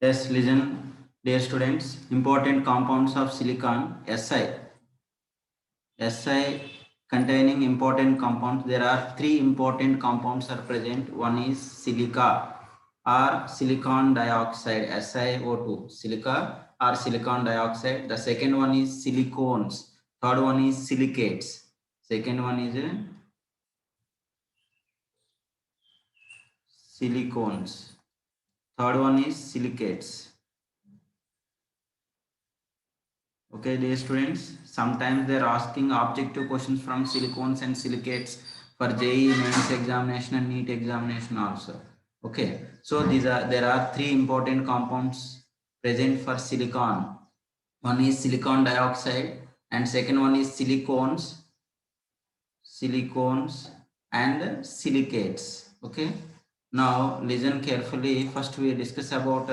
Yes, listen, dear students. Important compounds of silicon Si containing important compounds. There are three important compounds are present. One is silica or silicon dioxide, SiO2. Silica or silicon dioxide. The second one is silicones. Third one is silicates. Second one is silicones. Third one is silicates. Okay, dear students, sometimes they're asking objective questions from silicones and silicates for JEE mains examination and NEET examination also. Okay, so there are three important compounds present for silicon. One is silicon dioxide and second one is silicones and silicates. Okay, now listen carefully. First we discuss about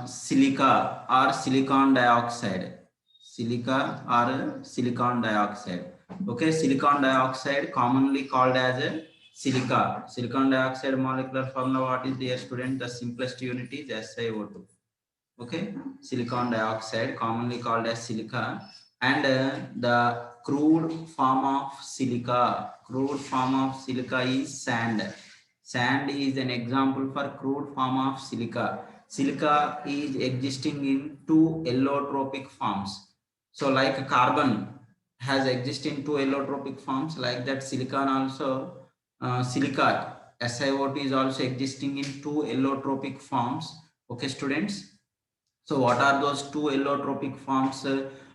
silica or silicon dioxide. Silica or silicon dioxide. Okay, silicon dioxide commonly called as a silica. Silicon dioxide molecular formula, what is, dear student? The simplest unit is SiO2. Okay, silicon dioxide commonly called as silica, and the crude form of silica is sand is an example for crude form of silica is existing in two allotropic forms. So like carbon has exist in two allotropic forms, like that silicon also, silica SiO2 is also existing in two allotropic forms. Okay, students. So what are those two allotropic forms?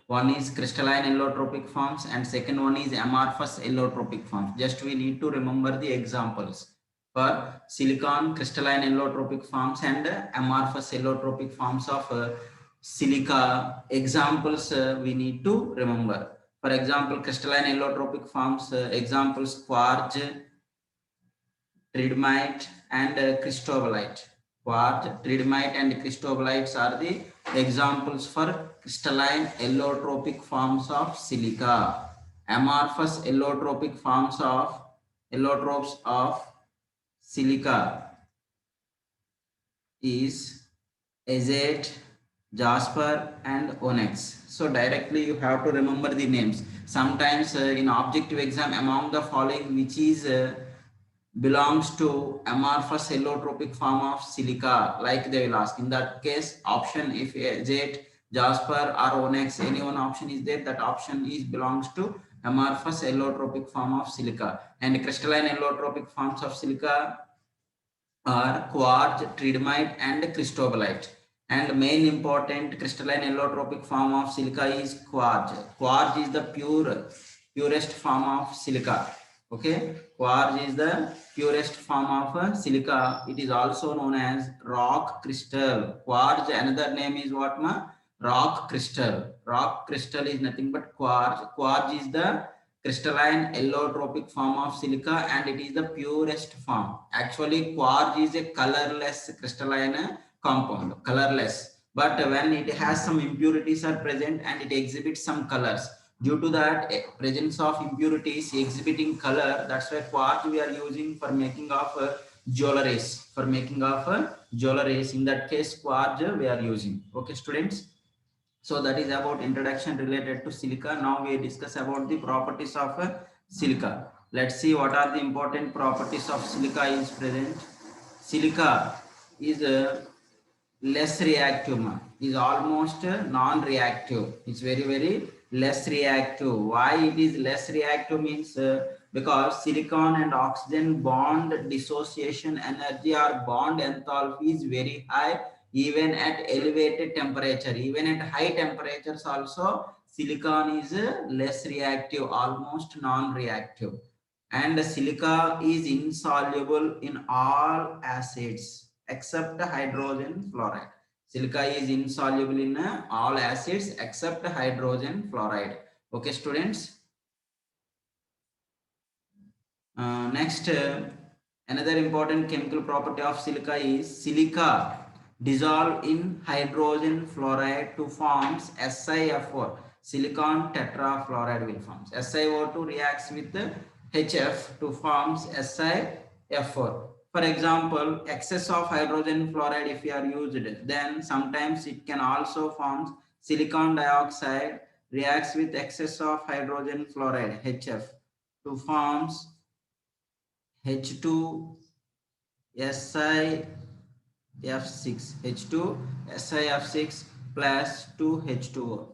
One is crystalline allotropic forms and second one is amorphous allotropic forms. Just we need to remember the examples for silicon, crystalline allotropic forms and amorphous allotropic forms of silica. Examples we need to remember. For example, crystalline allotropic forms, examples quartz, tridymite and cristobalite. Quartz, tridymite and cristobalites are the examples for crystalline allotropic forms of silica. Amorphous allotropes of silica is azate, jasper and onyx. So directly you have to remember the names. Sometimes in objective exam, among the following which is belongs to amorphous allotropic form of silica, like they will ask. In that case, option, if azate, jasper or onyx, any one option is there, that option is belongs to amorphous allotropic form of silica. And crystalline allotropic forms of silica are quartz, tridymite and cristobalite. And main important crystalline allotropic form of silica is quartz. Quartz is the purest form of silica. Okay, quartz is the purest form of silica. It is also known as rock crystal. Quartz, another name is what, ma? Rock crystal. Rock crystal is nothing but quartz. Quartz is the crystalline allotropic form of silica and it is the purest form. Actually, quartz is a colorless crystalline compound, colorless. But when it has some impurities are present and it exhibits some colors, due to that presence of impurities exhibiting color, that's why quartz we are using for making of jewelries. In that case, quartz we are using. Okay, students. So that is about introduction related to silica. Now we discuss about the properties of silica. Let's see what are the important properties of silica is present. Silica is less reactive, is almost non-reactive. It's very less reactive. Why it is less reactive means because silicon and oxygen bond dissociation energy or bond enthalpy is very high even at elevated temperature. Even at high temperatures also silicon is less reactive, almost non-reactive. And silica is insoluble in all acids except hydrogen fluoride. Silica is insoluble in all acids except hydrogen fluoride. Okay, students. Next, another important chemical property of silica is silica dissolve in hydrogen fluoride to forms SiF4. Silicon tetrafluoride will forms. SiO2 reacts with HF to forms SiF4. For example, excess of hydrogen fluoride if you are used, then sometimes it can also form silicon dioxide reacts with excess of hydrogen fluoride HF to forms H2 SiF6 H2 SiF6 plus 2H2O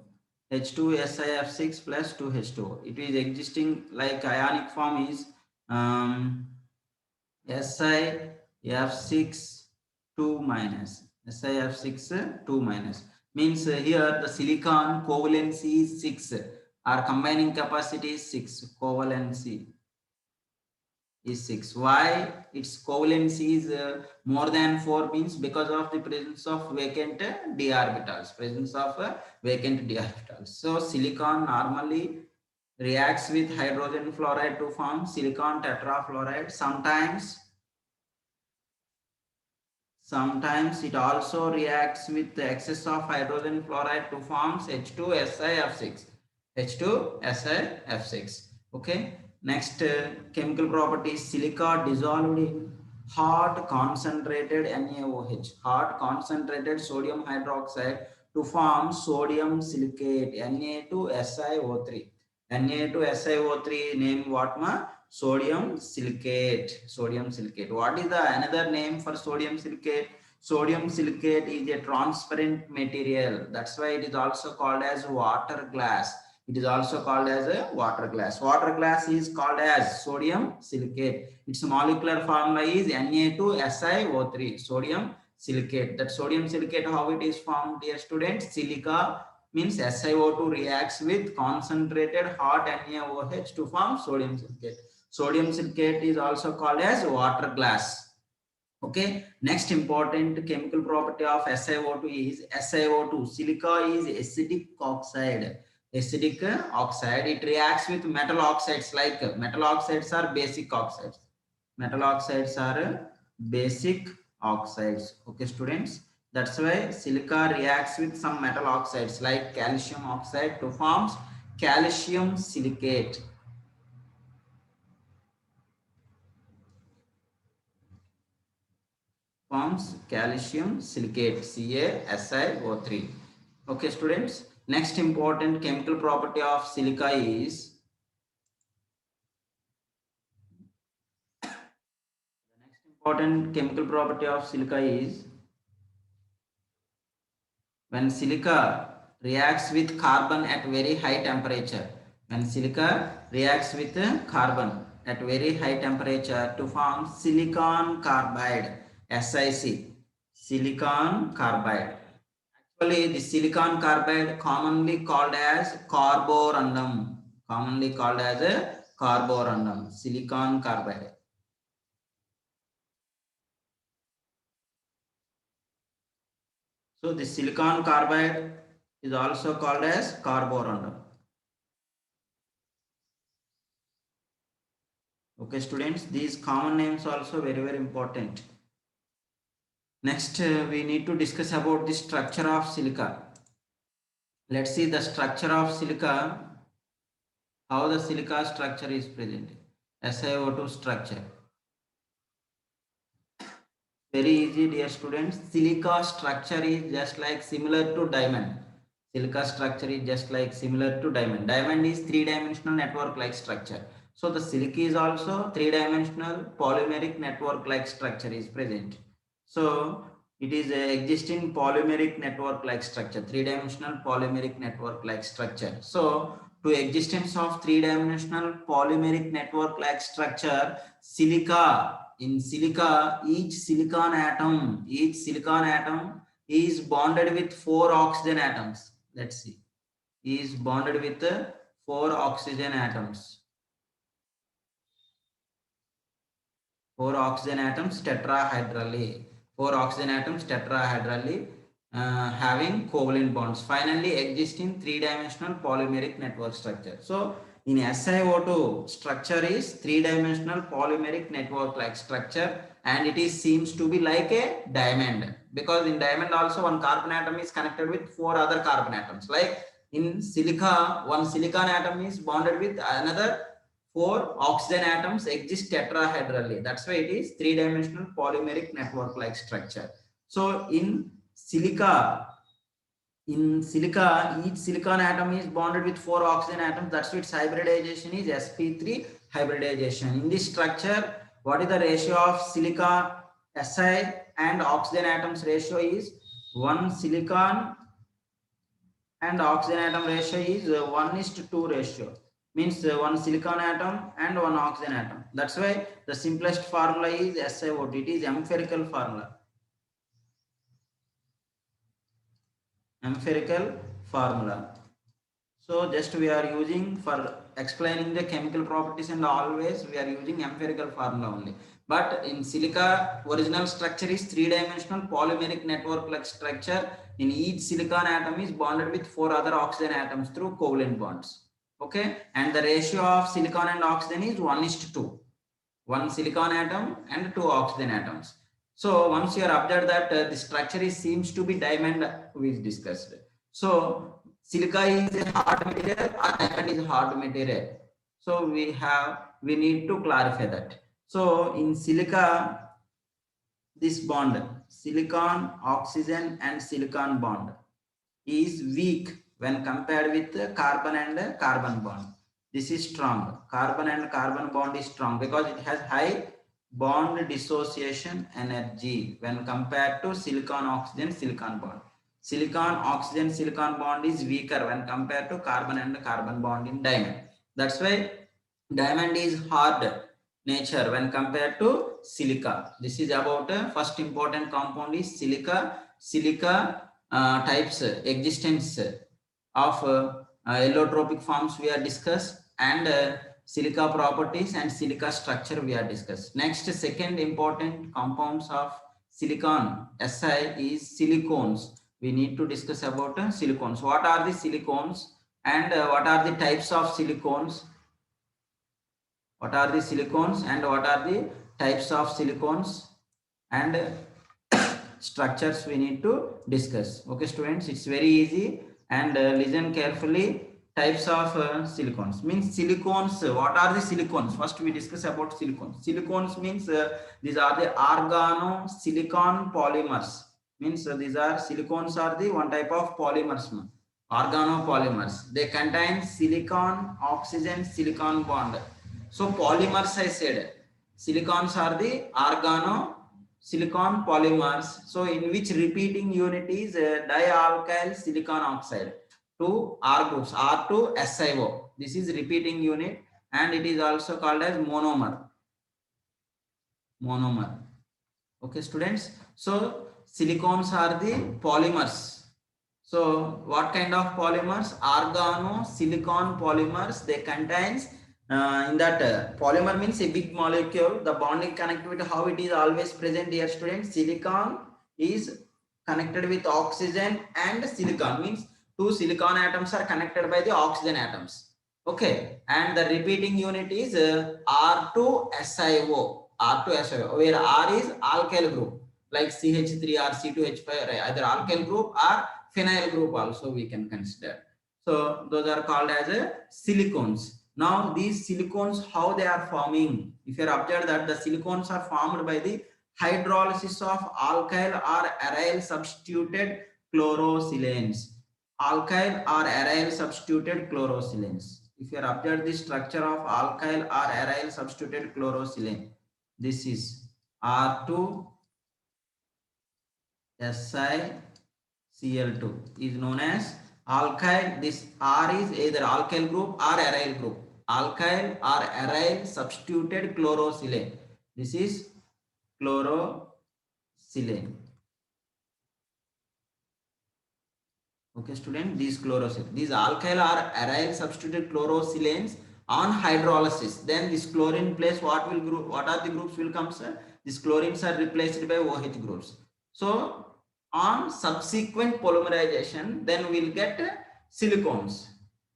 H2 SiF6 plus 2H2O. It is existing like ionic form is SiF6 2 minus SiF6 2 minus means here the silicon covalency is 6 or combining capacity is 6 covalency is 6. Why its covalency is more than 4 means because of the presence of vacant d orbitals, presence of vacant d orbitals. So silicon normally reacts with hydrogen fluoride to form silicon tetrafluoride. Sometimes it also reacts with the excess of hydrogen fluoride to form H2SiF6. H2SiF6. Okay. Next chemical property is silica dissolved in hot concentrated NaOH, hot concentrated sodium hydroxide to form sodium silicate Na2SiO3. Na2SiO3 name what ma? Sodium silicate. Sodium silicate. What is the another name for sodium silicate? Sodium silicate is a transparent material. That's why it is also called as water glass. It is also called as a water glass. Water glass is called as sodium silicate. Its molecular formula is Na2SiO3. Sodium silicate. That sodium silicate, how it is formed, dear students? Silica means SiO2 reacts with concentrated hot NaOH to form sodium silicate. Sodium silicate is also called as water glass. Okay, next important chemical property of SiO2 is SiO2. Silica is acidic oxide. Acidic oxide. It reacts with metal oxides like metal oxides are basic oxides. Metal oxides are basic oxides. Okay, students. That's why silica reacts with some metal oxides like calcium oxide to form calcium silicate. Forms calcium silicate CaSiO3. Okay, students. Next important chemical property of silica is when silica reacts with carbon at very high temperature. When silica reacts with carbon at very high temperature to form silicon carbide, SiC, silicon carbide. Actually, the silicon carbide commonly called as carborundum. Commonly called as a carborundum, silicon carbide. So the silicon carbide is also called as carborundum. Okay, students, these common names also very important. Next, we need to discuss about the structure of silica. Let's see the structure of silica. How the silica structure is presented. SiO2 structure. Very easy, dear students. Silica structure is just like similar to diamond. Silica structure is just like similar to diamond. Diamond is three-dimensional network-like structure. So the silica is also three-dimensional polymeric network-like structure is present. So it is a existing polymeric network-like structure, three-dimensional polymeric network-like structure. So to existence of three-dimensional polymeric network-like structure, silica. In silica, each silicon atom is bonded with 4 oxygen atoms. Let's see. Is bonded with 4 oxygen atoms. 4 oxygen atoms tetrahedrally. 4 oxygen atoms tetrahedrally having covalent bonds. Finally, existing three-dimensional polymeric network structure. So in SiO2 structure is three-dimensional polymeric network-like structure, and it is seems to be like a diamond, because in diamond also one carbon atom is connected with 4 other carbon atoms. Like in silica, one silicon atom is bonded with another 4 oxygen atoms exist tetrahedrally. That's why it is 3-dimensional polymeric network like structure. So in silica, each silicon atom is bonded with 4 oxygen atoms. That's why its hybridization is sp3 hybridization. In this structure, what is the ratio of silica Si and oxygen atoms ratio is 1 silicon and oxygen atom ratio is 1:2 ratio. Means 1 silicon atom and 1 oxygen atom. That's why the simplest formula is SiO2. It is empirical formula. Empirical formula. So just we are using for explaining the chemical properties, and always we are using empirical formula only. But in silica, original structure is 3-dimensional polymeric network like structure. In each silicon atom is bonded with 4 other oxygen atoms through covalent bonds. Okay, and the ratio of silicon and oxygen is 1:2. 1 silicon atom and 2 oxygen atoms. So once you are observed that the structure seems to be diamond, we discussed. So silica is a hard material or diamond is a hard material. So we need to clarify that. So in silica, this bond, silicon, oxygen and silicon bond is weak when compared with carbon and carbon bond. This is strong. Carbon and carbon bond is strong because it has high bond dissociation energy when compared to silicon oxygen silicon bond. Silicon oxygen silicon bond is weaker when compared to carbon and carbon bond in diamond. That's why diamond is hard nature when compared to silica. This is about first important compound is silica. Silica types existence of allotropic forms we are discussed, and silica properties and silica structure we are discussed. Next, second important compounds of silicon Si is silicones. We need to discuss about silicones. What are the silicones and what are the types of silicones? What are the silicones and what are the types of silicones and structures we need to discuss. Okay students, it's very easy, and listen carefully. Types of silicones means silicones. What are the silicones? First we discuss about silicones. Silicones means these are the organosilicon polymers. Means these are silicones are the one type of polymers, organopolymers. They contain silicon oxygen silicon bond. So polymers I said, silicons are the organosilicon polymers. So in which repeating unit is dialkyl silicon oxide. 2 R groups, R2SiO. This is repeating unit, and it is also called as monomer. Monomer. Okay students. So silicones are the polymers. So what kind of polymers? Organosilicon polymers. They contains in that polymer means a big molecule. The bonding connectivity, how it is always present here students. Silicon is connected with oxygen and silicon, means 2 silicon atoms are connected by the oxygen atoms. Okay, and the repeating unit is R2SiO. R2SiO, where R is alkyl group like CH3 or C2H5, either alkyl group or phenyl group also we can consider. So those are called as silicones. Now these silicones, how they are forming? If you are observed that the silicones are formed by the hydrolysis of alkyl or aryl substituted chlorosilanes. Alkyl or aryl substituted chlorosilanes. If you are observed the structure of alkyl or aryl substituted chlorosilane, this is R2 SiCl2 is known as alkyl. This R is either alkyl group or aryl group. Alkyl or aryl substituted chlorosilane. This is chlorosilane. Okay student, these chlorosilane, these alkyl or aryl substituted chlorosilanes on hydrolysis, then this chlorine place what will group, what are the groups will come, sir? These chlorines are replaced by OH groups. So on subsequent polymerization, then we'll get silicones.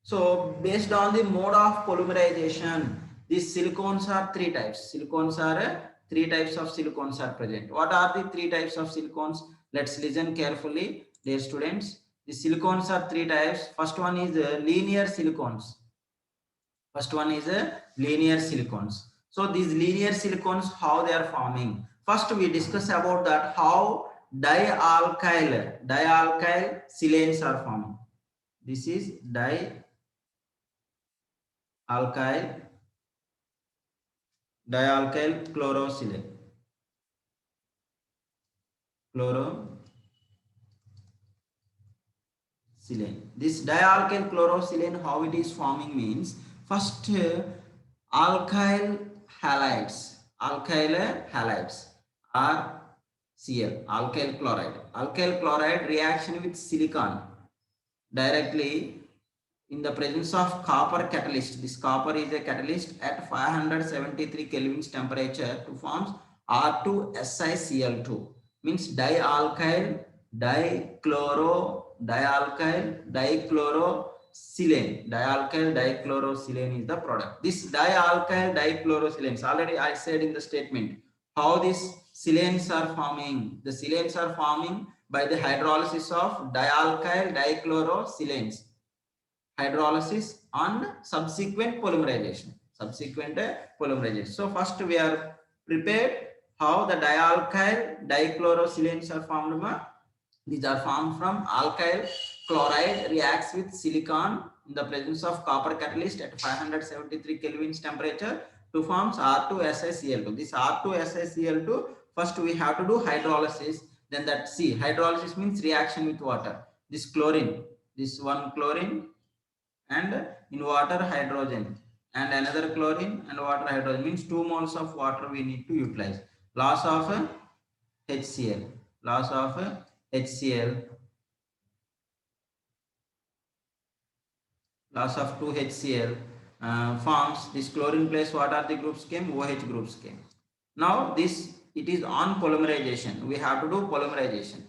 So based on the mode of polymerization, these silicones are 3 types. Silicones are 3 types of silicones are present. What are the 3 types of silicones? Let's listen carefully, dear students. The silicones are 3 types. First one is linear silicones. First one is linear silicones. So these linear silicones, how they are forming? First, we discuss about that how dialkyl silanes are forming. This is dialkyl chlorosilane. This dialkyl chlorosilane, how it is forming means, first alkyl halides are Cl, alkyl chloride. Alkyl chloride reaction with silicon directly in the presence of copper catalyst. This copper is a catalyst at 573 kelvins temperature to forms R2SiCl2, means dialkyl dichlorosilane. Dialkyl dichlorosilane is the product. This dialkyl dichlorosilanes, already I said in the statement how these silanes are forming. The silanes are forming by the hydrolysis of dialkyl dichlorosilanes. Hydrolysis and subsequent polymerization. So first we are prepared how the dialkyl dichlorosilanes are formed. These are formed from alkyl chloride reacts with silicon in the presence of copper catalyst at 573 kelvins temperature to forms R2SiCl2. This R2SiCl2, first we have to do hydrolysis. Then that hydrolysis means reaction with water. This chlorine, this one chlorine, and in water hydrogen, and another chlorine and water hydrogen, means 2 moles of water we need to utilize. Loss of HCl, loss of loss of 2HCl forms this chlorine place. What are the groups came? OH groups came. Now this, it is on polymerization. We have to do polymerization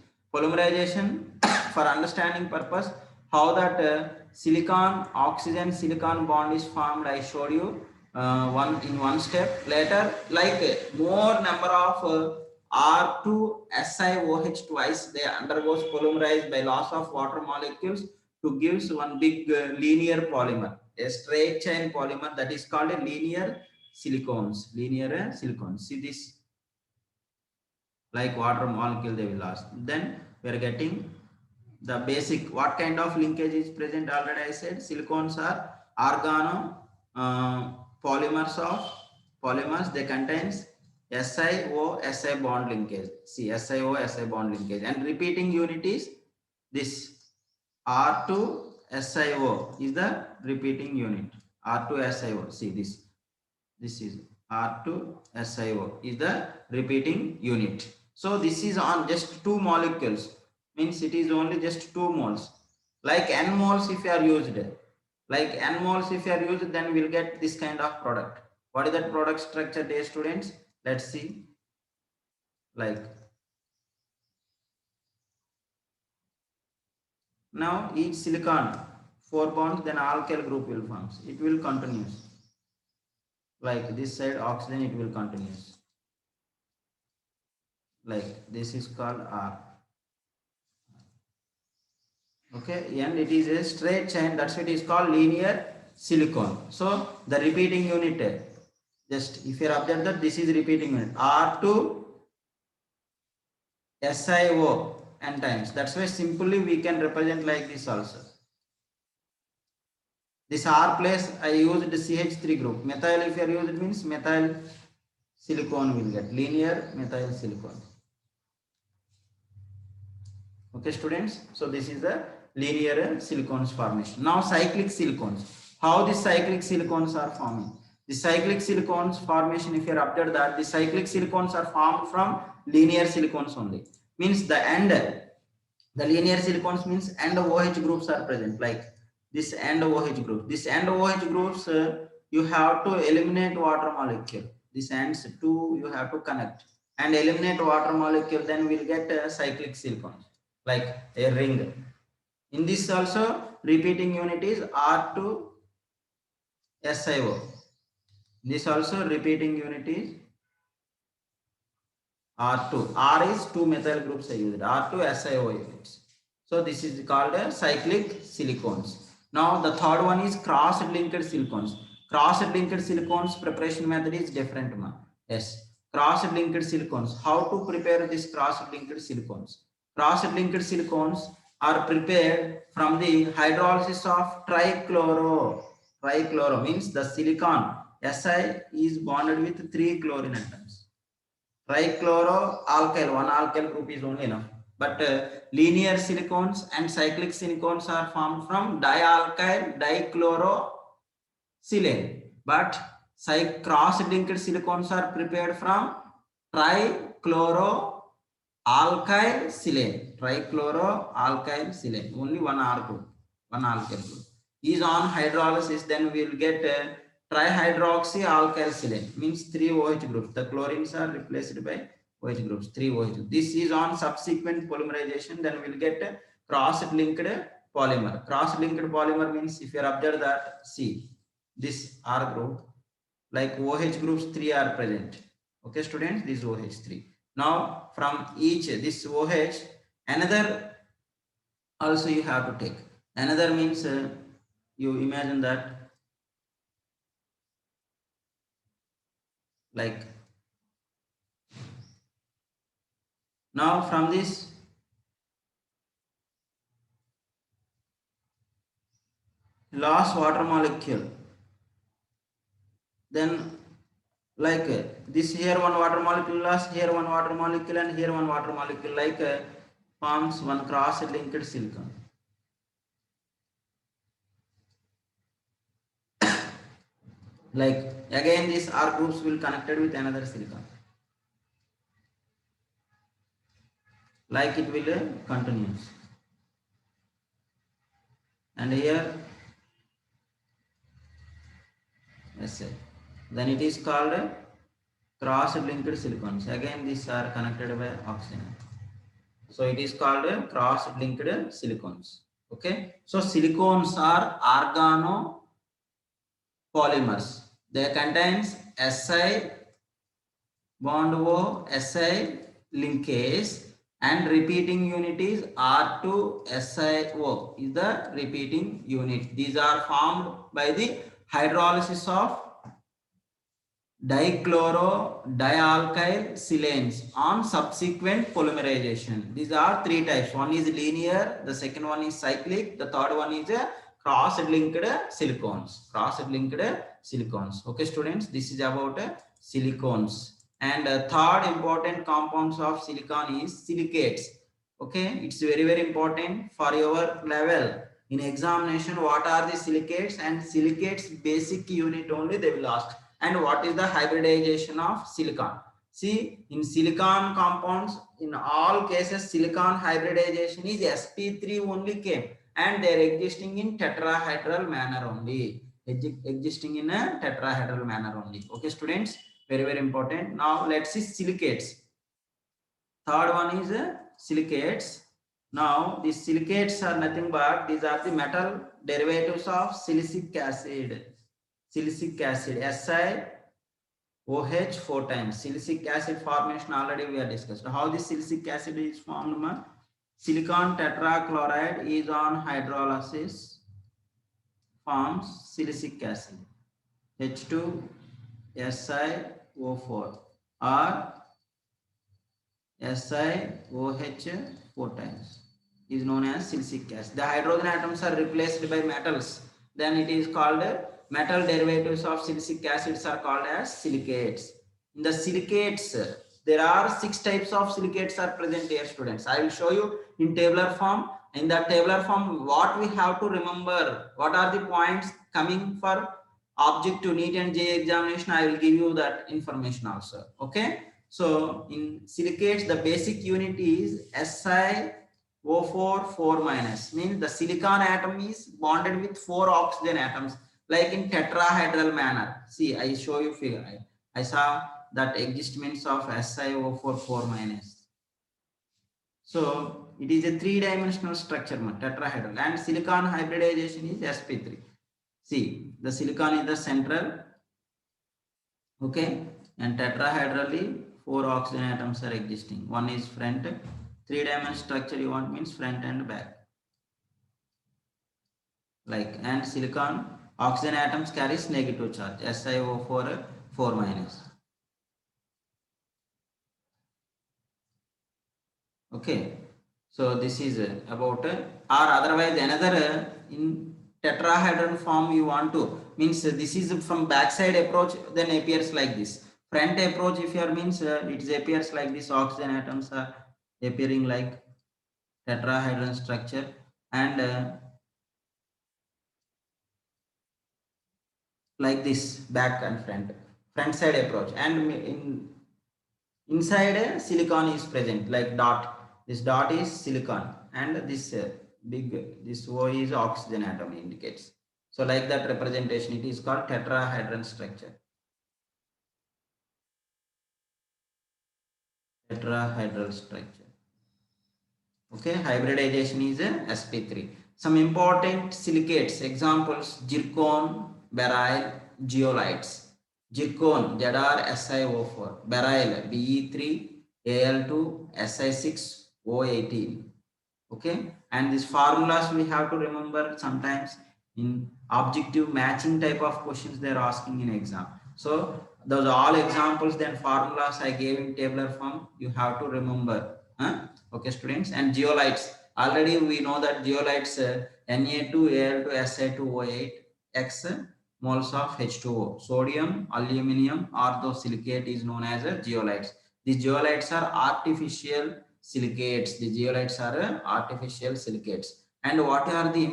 for understanding purpose how that silicon oxygen silicon bond is formed. I showed you one step. Later, like more number of R2SiOH twice, they undergoes polymerized by loss of water molecules to gives one big linear polymer, a straight chain polymer, that is called a linear silicones. See this, like water molecule they will last. Then we are getting the basic, what kind of linkage is present. Already I said silicones are organo polymers. They contains SiO-Si bond linkage. See, SiO-Si bond linkage, and repeating unit is this R2SiO is the repeating unit. R2SiO. See this is R2SiO is the repeating unit. So this is on just 2 molecules, means it is only just 2 moles. Like n moles if you are used, then we'll get this kind of product. What is that product structure, dear students? Let's see. Like now each silicon 4 bonds, then alkyl group will form. It will continuous. Like this side oxygen, it will continuous. Like this is called R. Okay, and it is a straight chain, that's why it is called linear silicone. So the repeating unit, just if you observe that this is repeating unit, R2 SiO n times. That's why simply we can represent like this also. This R place I used the CH3 group. Methyl if you are used, it means methyl silicone will get, linear methyl silicone. Okay students, so this is the linear silicones formation. Now cyclic silicones, how the cyclic silicones are forming. The cyclic silicones formation, if you are observed that the cyclic silicones are formed from linear silicones only, means the end, the linear silicones means end OH groups are present, like this end OH group. This end OH groups you have to eliminate water molecule. This ends 2 you have to connect and eliminate water molecule, then we'll get cyclic silicones, like a ring. In this also repeating unit is R2SiO. This also repeating unit is R2. R is 2 methyl groups I used, R2SiO units. So this is called a cyclic silicones. Now the third one is cross-linked silicones. Cross-linked silicones preparation method is different, ma. Yes, cross-linked silicones. How to prepare this cross-linked silicones? Cross-linked silicones are prepared from the hydrolysis of trichloro. Trichloro means the silicon Si is bonded with 3 chlorine atoms. Trichloroalkyl, one alkyl group is only enough. But linear silicones and cyclic silicones are formed from dialkyl dichlorosilane. But cross-linked silicones are prepared from trichloroalkyl silane. Trichloroalkyl silane. Only one R group, one alkyl group. Is on hydrolysis, then we will get trihydroxyalkylsilane, means 3 OH groups. The chlorines are replaced by OH groups, 3 OH. This is on subsequent polymerization, then we will get cross-linked polymer. Cross-linked polymer means, if you observe that, see, this R group, like OH groups 3 are present. Okay, students, this OH3. Now, from each, this OH, another also you have to take. Another means, you imagine that, like, now from this lost water molecule, then like this here one water molecule lost, here one water molecule, and here one water molecule, like forms one cross-linked silicon. Like again, these R groups will connected with another silicon. Like it will continues. And here, yes, then it is called cross-linked silicons. Again, these are connected by oxygen. So it is called cross-linked silicons. Okay. So silicones are organopolymers. They contains Si bond O Si linkage, and repeating unit is R2SiO is the repeating unit. These are formed by the hydrolysis of dichlorodialkyl silanes on subsequent polymerization. These are 3 types. One is linear, the second one is cyclic, the third one is cross-linked silicones. Cross-linked silicones. Okay, students, this is about silicones. And third important compounds of silicon is silicates. Okay, it's very, very important for your level. In examination, what are the silicates? And silicates basic unit only they will ask. And what is the hybridization of silicon? See, in silicon compounds, in all cases, silicon hybridization is sp3 only came, and they are existing in tetrahedral manner only. Existing in a tetrahedral manner only. Okay, students, very, very important. Now let's see silicates. Third one is silicates. Now these silicates are nothing but these are the metal derivatives of silicic acid. Silicic acid, SiOH 4 times. Silicic acid formation already we are discussed. How this silicic acid is formed? Silicon tetrachloride is on hydrolysis, forms silicic acid, H2SiO4 or SiOH 4 times is known as silicic acid. The hydrogen atoms are replaced by metals. Then it is called metal derivatives of silicic acids are called as silicates. In the silicates, there are 6 types of silicates are present here, students. I will show you in tabular form. In the tabular form, what we have to remember, what are the points coming for objective NEET and JEE examination, I will give you that information also. Okay. So in silicates, the basic unit is SiO4 4 minus, means the silicon atom is bonded with 4 oxygen atoms, like in tetrahedral manner. See, I show you figure. I saw that existence of SiO4 4 minus. So it is a 3-dimensional structure, tetrahedral, and silicon hybridization is sp3. See, the silicon is the central, okay, and tetrahedrally 4 oxygen atoms are existing. One is front, 3-dimensional structure you want means front and back. Like, and silicon Oxygen atoms carries negative charge. SiO4 4 minus. Okay, so this is about or otherwise another in tetrahedron form you want to means this is from backside approach, then appears like this. Front approach if you are means it appears like this. Oxygen atoms are appearing like tetrahedron structure, and like this back and front side approach, and in inside silicon is present like dot. This dot is silicon, and this big this O is oxygen atom indicates. So like that representation, it is called tetrahedron structure. Tetrahedral structure. Okay, hybridization is sp3. Some important silicates examples: zircon, beryl, zeolites. Zircon ZrSiO4, beryl Be3Al2 Si6O18. Okay, and these formulas we have to remember. Sometimes in objective matching type of questions they are asking in exam. So those all examples, then formulas I gave in tabular form, you have to remember. Okay students, and zeolites, already we know that zeolites Na2Al2Si2O8 x moles of H2O. Sodium, aluminum, orthosilicate is known as zeolites. These zeolites are artificial silicates. The zeolites are artificial silicates. And what is the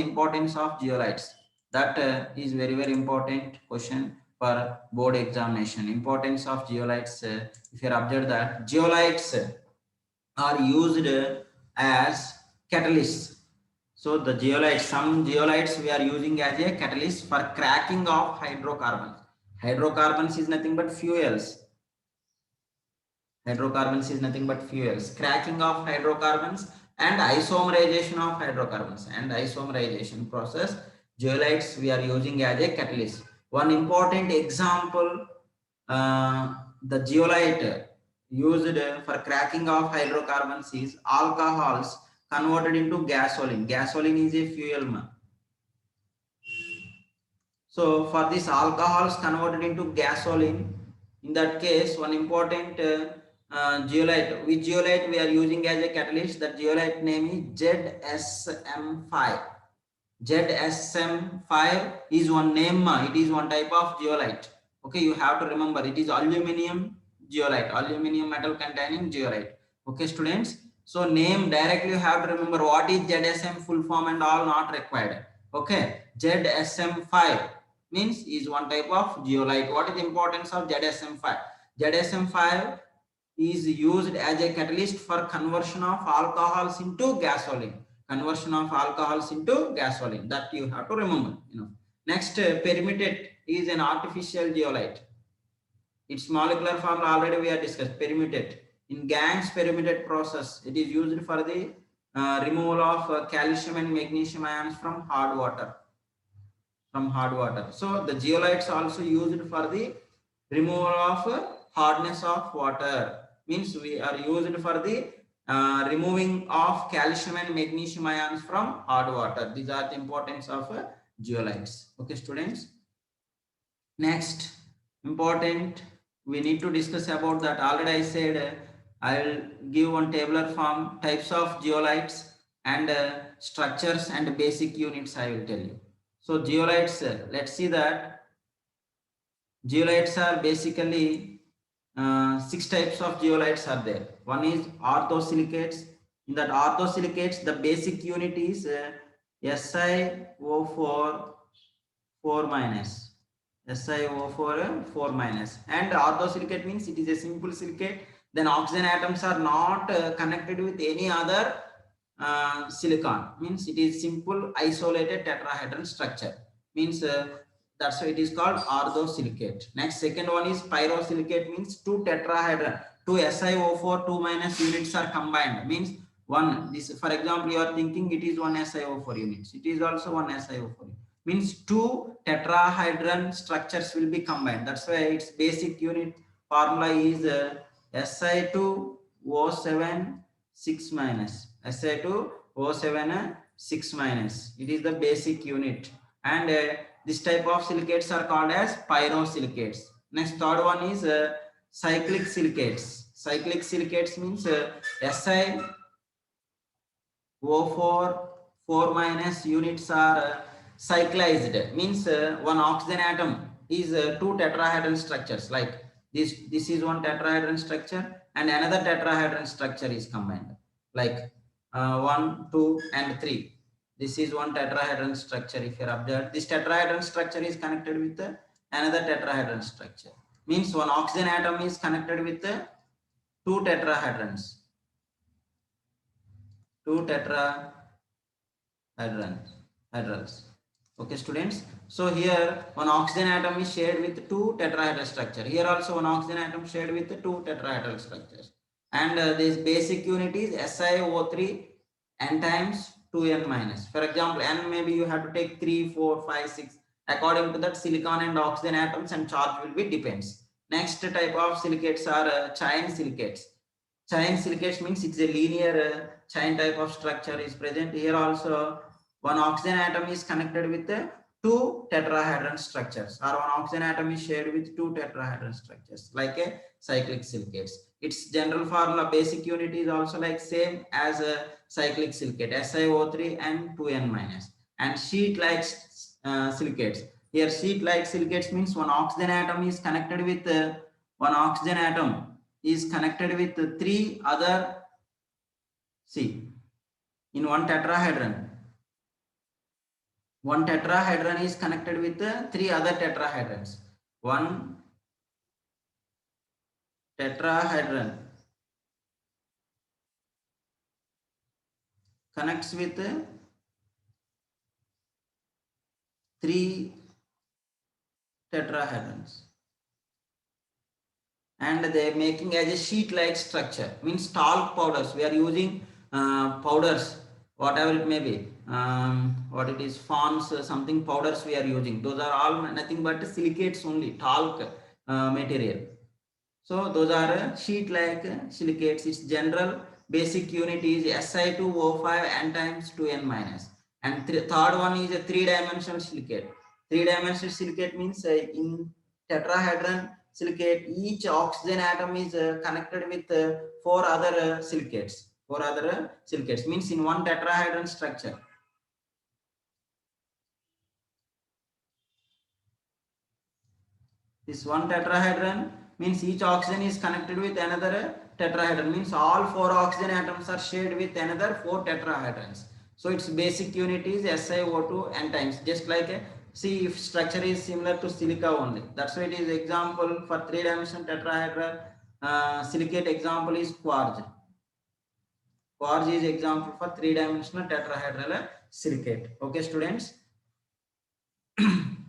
importance of zeolites? That is very important question for board examination. Importance of zeolites, if you observe that zeolites are used as catalysts. So the zeolites, some zeolites we are using as a catalyst for cracking of hydrocarbons. Hydrocarbons is nothing but fuels. Hydrocarbons is nothing but fuels. Cracking of hydrocarbons and isomerization of hydrocarbons and isomerization process. Zeolites we are using as a catalyst. One important example, the zeolite used for cracking of hydrocarbons is alcohols converted into gasoline. Gasoline is a fuel. So for this alcohols converted into gasoline, in that case, one important zeolite, which zeolite we are using as a catalyst, that zeolite name is ZSM5. ZSM5 is one name, it is one type of zeolite. Okay, you have to remember it is aluminum zeolite, aluminum metal containing zeolite. Okay students, so name directly you have to remember. What is ZSM full form and all not required. Okay, ZSM5 means is one type of zeolite. What is the importance of ZSM5? ZSM5 is used as a catalyst for conversion of alcohols into gasoline. Conversion of alcohols into gasoline, that you have to remember. Next, perimetate is an artificial zeolite. Its molecular formula already we have discussed. Perimetate, in Gang's perimetate process, it is used for the removal of calcium and magnesium ions from hard water. So the zeolites also used for the removal of hardness of water. Means we are used for the removing of calcium and magnesium ions from hard water. These are the importance of zeolites. Okay students. Next important we need to discuss about that. Already I said I will give one tabular form, types of zeolites and structures and basic units I will tell you. So zeolites, let's see that zeolites are basically 6 types of zeolites are there. One is orthosilicates. In that orthosilicates, the basic unit is SiO4 4 minus. SiO4 4 minus. And orthosilicate means it is a simple silicate. Then oxygen atoms are not connected with any other silicon. Means it is simple isolated tetrahedral structure. Means that's why it is called orthosilicate. Next, second one is pyrosilicate, means two tetrahedron, two SiO4 2 minus units are combined. Means one, this for example you are thinking it is one SiO4 units, it is also one SiO4. Means two tetrahedron structures will be combined. That's why its basic unit formula is Si2O7 6 minus. Si2O7 6 minus. It is the basic unit. and this type of silicates are called as pyrosilicates. Next, third one is cyclic silicates. Cyclic silicates means SiO4 4 minus units are cyclized, means one oxygen atom is two tetrahedral structures, like this is one tetrahedral structure and another tetrahedral structure is combined, like 1 2 and 3. This is one tetrahedral structure. If you observe, this tetrahedral structure is connected with another tetrahedral structure, means one oxygen atom is connected with two tetrahedrons, two tetrahedrals. Okay, students. So here one oxygen atom is shared with two tetrahedral structure. Here also one oxygen atom shared with two tetrahedral structures. And this basic unit is SiO3 n times 2n minus. For example, n maybe you have to take 3, 4, 5, 6. According to that, silicon and oxygen atoms and charge will be depends. Next type of silicates are chain silicates. Chain silicates means it's a linear chain type of structure is present. Here also one oxygen atom is connected with two tetrahedral structures, or one oxygen atom is shared with two tetrahedral structures, like a cyclic silicates. Its general formula basic unit is also like same as a cyclic silicate, SiO3 and 2n minus. And sheet like silicates. Here sheet like silicates means one oxygen atom is connected with one oxygen atom is connected with three other, see, in one tetrahedron is connected with three other tetrahedrons. One tetrahedron connects with three tetrahedrons, and they are making as a sheet like structure, means talc powders. We are using powders, whatever it may be, what it is, fawns, something powders we are using. Those are all nothing but silicates only, talc material. So those are sheet like silicates. Its general basic unit is Si2O5 n times 2n minus. And third one is a three-dimensional silicate. Three-dimensional silicate means in tetrahedron silicate, each oxygen atom is connected with four other silicates. Four other silicates means in one tetrahedron structure. This one tetrahedron means each oxygen is connected with another tetrahedron, means all four oxygen atoms are shared with another four tetrahedrons. So its basic unit is SiO2 n times, just like a, see, if structure is similar to silica only. That's why it is example for three-dimensional tetrahedral silicate. Example is quartz. Quartz is example for three-dimensional tetrahedral silicate. Okay, students.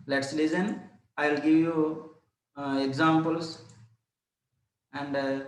Let's listen. I'll give you examples, and